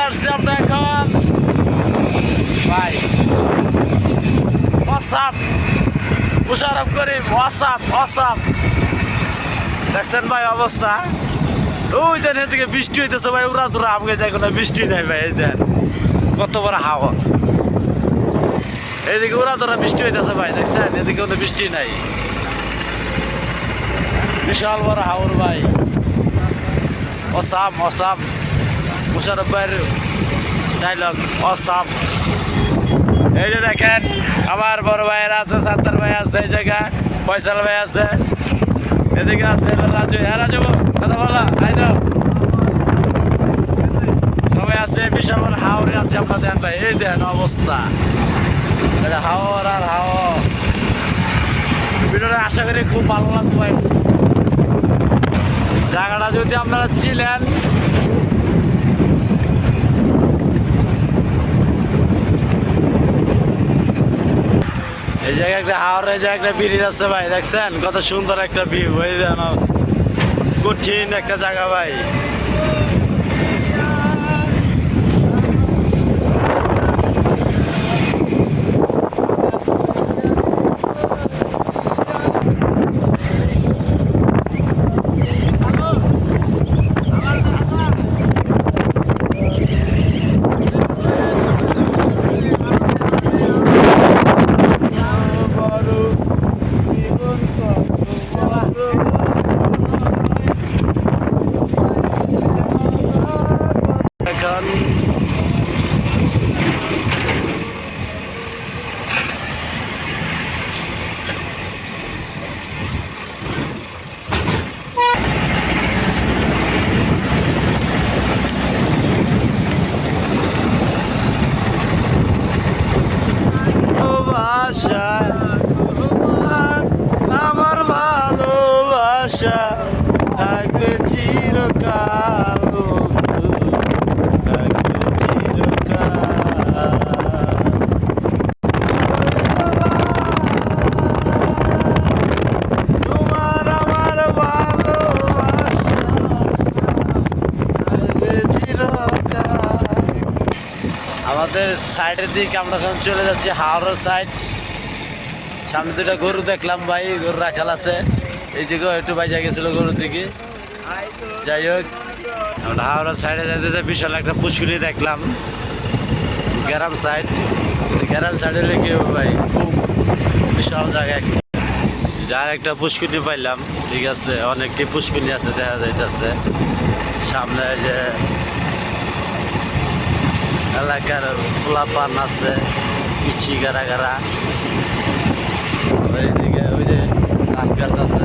আসছি আমরা এখন ভাই অসাম মুশারফ করিম অসাম দেখছেন ভাই অবস্থা। ওই দেন এদিকে বৃষ্টি হইতেছে ভাই, উড়া ধরা আমাকে যাই কোনো বৃষ্টি নাই ভাই। এই দেন কত বড় হাওয়া, এদিকে উড়া ধরা বৃষ্টি হইতেছে ভাই, দেখছেন এদিকে কোনো বৃষ্টি নাই। বিশাল বড় হাওর ভাই, অসাম মুশারফ ভাইয়ের ডায়লগ অসাম। এই যে দেখেন আমার বড় ভাইয়েরা আছে, সাত্তার ভাই আছে, এই জায়গায় ফয়সাল ভাই আছে, এদিকে আছে রাজু। হ্যাঁ রাজু কথা বলা সবাই আছে, বিশাল বড় হাওরে আছে। আপনার দেন ভাই, এই দেন অবস্থা হাওর আর হাওয়া। ভিডিওটা আশা করি খুব ভালো লাগতো ভাই। জায়গাটা যদি আপনারা ছিলেন এই জায়গায় একটা হাওর, এই জায়গায় একটা ব্রিজ আছে ভাই, দেখছেন কত সুন্দর একটা ভিউ। এই যেন কঠিন একটা জায়গা ভাই। আমার ভালোবাসা থাকবে চিরকাল, থাকবে চিরকাল। তোমার আমার ভালোবাসা থাকবে চিরকাল। আমাদের সাইডের দিকে আমরা এখন চলে যাচ্ছি হাওড়ার সাইড। সামনে দুটা গরু দেখলাম ভাই, গরু রাখাল আছে। এই যে একটু বাইজা গেছিল গরুর দিকে। যাই হোক আমরা হাওড়ার সাইডে যাইতেছে, বিশাল একটা পুষ্করি দেখলাম গ্রাম সাইড। গ্রাম সাইডে লেগে ভাই খুব বিশাল জায়গায় যার একটা পুষ্করি পাইলাম। ঠিক আছে, অনেকটি পুষ্করি আছে দেখা যাইতেছে সামনে। যে এলাকার খোলা পান আছে, পিচি গারা গারা। ওইদিকে ওই যে ধান গাছ আছে।